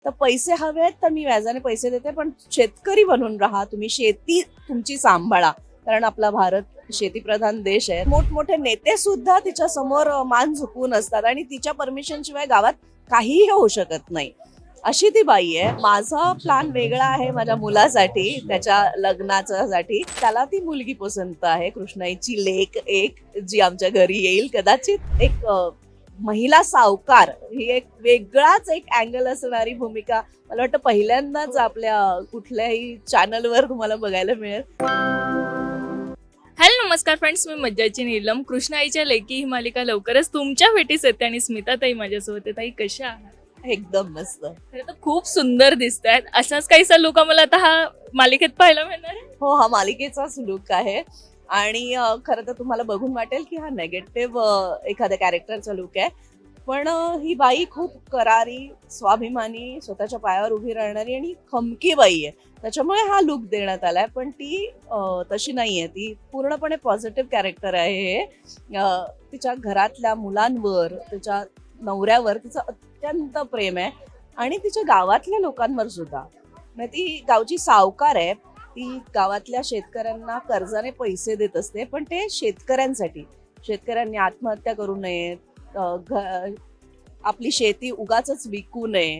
तर पैसे हवे आहेत तर मी व्याजाने पैसे देते, पण शेतकरी बनून राहा, तुम्ही शेती तुमची सांभाळा, कारण आपला भारत शेतीप्रधान देश आहे. मोठमोठे नेते सुद्धा तिच्या समोर मान झुकवून असतात आणि तिच्या परमिशन शिवाय गावात काहीही होऊ शकत नाही. अशी ती बाई आहे. माझा प्लॅन वेगळा आहे माझ्या मुलासाठी, त्याच्या लग्नासाठी. त्याला ती मुलगी पसंत आहे, कृष्णाईची लेक एक, जी आमच्या घरी येईल. कदाचित एक महिला सावकार ही एक वेगळाच एक अँगल असणारी भूमिका मला वाटतं पहिल्यांदाच आपल्या कुठल्याही चॅनलवर तुम्हाला बघायला मिळेल. हॅलो नमस्कार फ्रेंड्स, मी मज्जाची नीलम. कृष्णाईच्या लेकी ही मालिका लवकरच तुमच्या भेटीस येते आणि स्मिता ताई माझ्यासोबत आहे. ताई कशा आहात? एकदम मस्त. खरं तर खूप सुंदर दिसत आहेत. असाच काहीसा लुक आम्हाला आता हा मालिकेत पाहायला मिळणार आहे. हो, हा मालिकेचाच लुक आहे आणि खरं तर तुम्हाला बघून वाटेल की हा नेगेटिव्ह एखाद्या कॅरेक्टरचा लुक आहे, पण ही बाई खूप करारी, स्वाभिमानी, स्वतःच्या पायावर उभी राहणारी आणि खमकी बाई आहे. त्याच्यामुळे हा लुक देण्यात आलाय, पण ती तशी नाहीये. ती पूर्णपणे पॉझिटिव्ह कॅरेक्टर आहे हे. तिच्या घरातल्या मुलांवर, तिच्या नवऱ्यावर तिचं अत्यंत प्रेम आहे आणि तिच्या गावातल्या लोकांवर सुद्धा. म्हणजे ती गावची सावकार आहे. ती गावातल्या शेतकऱ्यांना कर्जाने पैसे देत असते, पण ते शेतकऱ्यांसाठी. शेतकऱ्यांनी आत्महत्या करू नये, आपली शेती उगाचच विकू नये,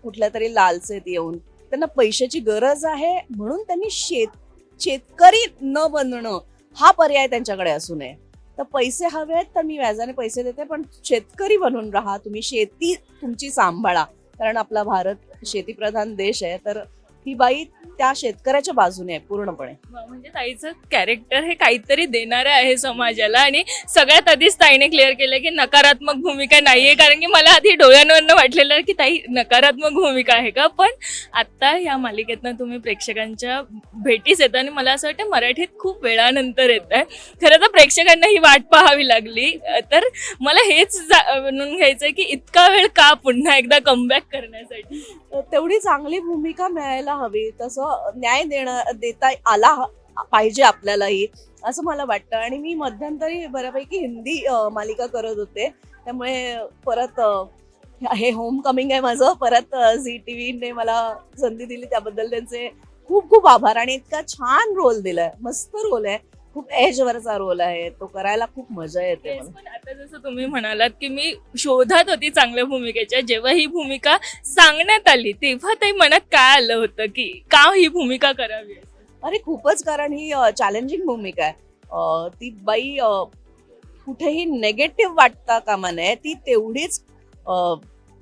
कुठल्या तरी लालसेत येऊन. त्यांना पैशाची गरज आहे म्हणून त्यांनी शेतकरी न बनणं हा पर्याय त्यांच्याकडे असू नये. तर पैसे हवे आहेत तर मी व्याजाने पैसे देते, पण शेतकरी बनून राहा, तुम्ही शेती तुमची सांभाळा, कारण आपला भारत शेतीप्रधान देश आहे. तर ही बाई त्या शेतकऱ्याच्या बाजूने आहे पूर्णपणे. म्हणजे ताईचं कॅरेक्टर हे काहीतरी देणारं आहे समाजाला. आणि सगळ्यात आधीच ताईने क्लिअर केलं की नकारात्मक भूमिका नाहीये, कारण की मला आधी डोळ्यांवरनं वाटलेलं की ताई नकारात्मक भूमिका आहे का. पण आता या मालिकेतनं तुम्ही प्रेक्षकांच्या भेटीस येता आणि मला असं वाटतं मराठीत खूप वेळानंतर येत आहे. खरं तर प्रेक्षकांना ही वाट पाहावी लागली. तर मला हेच जाणून घ्यायचंय की इतका वेळ का पुन्हा एकदा कमबॅक करण्यासाठी. तेवढी चांगली भूमिका मिळायला हवी, तसं न्याय देता आला पाहिजे आपल्यालाही, असं मला वाटतं. आणि मी मध्यंतरी बऱ्यापैकी हिंदी मालिका करत होते, त्यामुळे परत हे होम कमिंग आहे माझं. परत झी टीव्हीने मला संधी दिली, त्याबद्दल त्यांचे खूप खूप आभार. आणि इतका छान रोल दिलाय, मस्त रोल आहे, खूप एजवरचा रोल आहे, तो करायला खूप मजा येते Yes, मला. पण आता जसं तुम्ही म्हणालात की मी शोधात होती चांगल्या भूमिकेच्या, जेव्हा ही भूमिका सांगण्यात आली तेव्हा ताई मनात काय आलं होतं की का ही भूमिका करावी? अरे खूपच, कारण ही चॅलेंजिंग भूमिका आहे. ती बाई कुठेही नेगेटिव्ह वाटता कामा नये. ती तेवढीच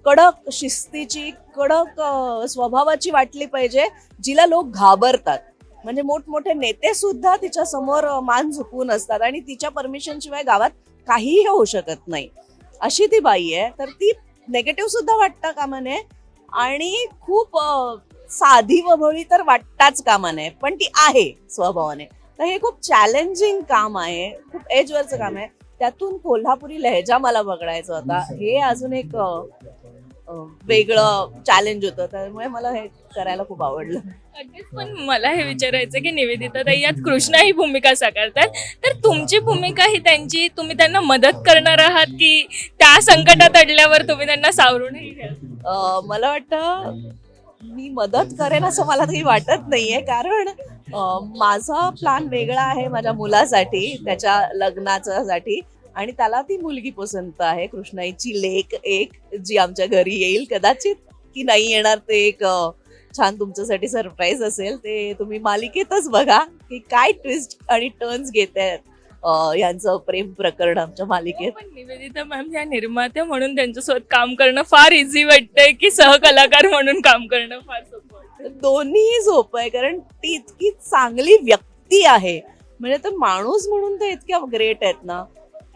कडक शिस्तीची, कडक स्वभावाची वाटली पाहिजे, जिला लोक घाबरतात. म्हणजे मोठमोठे नेते सुद्धा तिच्या समोर मान झुकवून असतात आणि तिच्या परमिशन शिवाय गावात काहीही होऊ शकत नाही. अशी ती बाई आहे. तर ती नेगेटिव्ह सुद्धा वाटता कामा नये आणि खूप साधी व भोळी तर वाटताच कामा नये, पण ती आहे स्वभावाने. तर हे खूप चॅलेंजिंग काम आहे, खूप एजवरचं काम आहे. त्यातून कोल्हापुरी लहेजा मला बघायचा होता. हे अजून एक वेगळं चॅलेंज होतं, त्यामुळे मला हे करायला खूप आवडलं. अगदीच. पण मला हे विचारायचं की निवेदिता ताई यात कृष्णा ही भूमिका साकारतात, तर तुमची भूमिका ही त्यांची, तुम्ही त्यांना मदत करणार आहात की त्या संकटात अडल्यावर तुम्ही त्यांना सावरूनही घ्याल? मला वाटतं मी मदत करेन असं मला काही वाटत नाहीये, कारण माझा प्लॅन वेगळा आहे माझ्या मुलासाठी, त्याच्या लग्नासाठी. आणि त्याला ती मुलगी पसंत आहे, कृष्णाईची लेक एक, जी आमच्या घरी येईल. कदाचित की नाही येणार ते एक छान तुमच्यासाठी सरप्राईज असेल. ते तुम्ही मालिकेतच बघा की काय ट्विस्ट आणि टर्न्स घेत आहेत यांचं प्रेम प्रकरण आमच्या मालिकेत. पण निवेदिता मॅम या निर्मात्या म्हणून त्यांच्यासोबत काम करणं फार इझी वाटतंय की सहकलाकार म्हणून काम करणं फार सोपं वाटतं? दोन्हीही सोपं आहे, कारण ती इतकी चांगली व्यक्ती आहे. म्हणजे तर माणूस म्हणून ते इतक्या ग्रेट आहेत ना,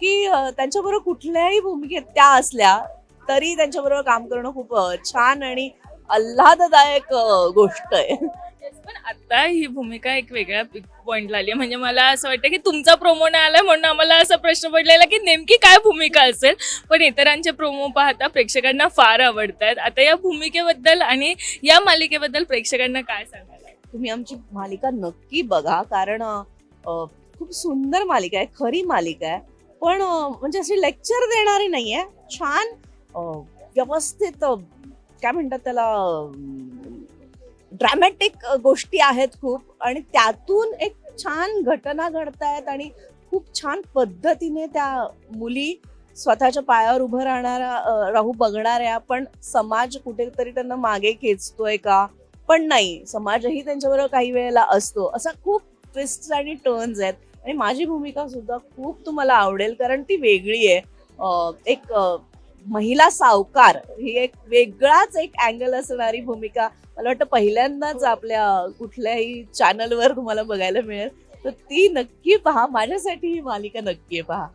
की त्यांच्याबरोबर कुठल्याही भूमिकेत त्या असल्या तरी त्यांच्याबरोबर काम करणं खूप छान आणि आल्हाददायक गोष्ट आहे. Yes, पण आता ही भूमिका एक वेगळ्या पॉइंटला आली. म्हणजे मला असं वाटतं की तुमचा प्रोमो नाही आला म्हणून आम्हाला असा प्रश्न पडलेला की नेमकी काय भूमिका असेल. पण इतरांचे प्रोमो पाहता प्रेक्षकांना फार आवडतात. आता या भूमिकेबद्दल आणि या मालिकेबद्दल प्रेक्षकांना काय सांगाल? तुम्ही आमची मालिका नक्की बघा, कारण खूप सुंदर मालिका आहे, खरी मालिका आहे. पण म्हणजे अशी लेक्चर देणारी नाहीये, छान व्यवस्थित काय म्हणतात त्याला, ड्रॅमॅटिक गोष्टी आहेत खूप, आणि त्यातून एक छान घटना घडतायत आणि खूप छान पद्धतीने त्या मुली स्वतःच्या पायावर उभं राहू बघणाऱ्या, पण समाज कुठेतरी त्यांना मागे खेचतोय का, पण नाही, समाजही त्यांच्याबरोबर काही वेळेला असतो. असा खूप ट्विस्ट आणि टर्न्स आहेत. आणि माझी भूमिका सुद्धा खूप तुम्हाला आवडेल, कारण ती वेगळी आहे. एक महिला सावकार ही एक वेगळाच एक अँगल असणारी भूमिका मला वाटतं पहिल्यांदाच आपल्या कुठल्याही चॅनलवर तुम्हाला बघायला मिळेल. तर ती नक्की पहा, माझ्यासाठी ही मालिका नक्की पहा.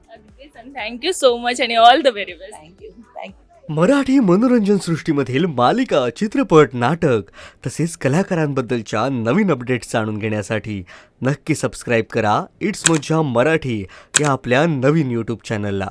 थँक्यू सो मच आणि all the very best. Thank you thank you. Marathi मनोरंजन सृष्टीमधील मालिका, चित्रपट, नाटक तसेच कलाकारांबद्दलच्या नवीन अपडेट्स जाणून घेण्यासाठी नक्की सबस्क्राईब करा इट्स मज्जा मराठी या आपल्या नवीन यूट्यूब चॅनलला.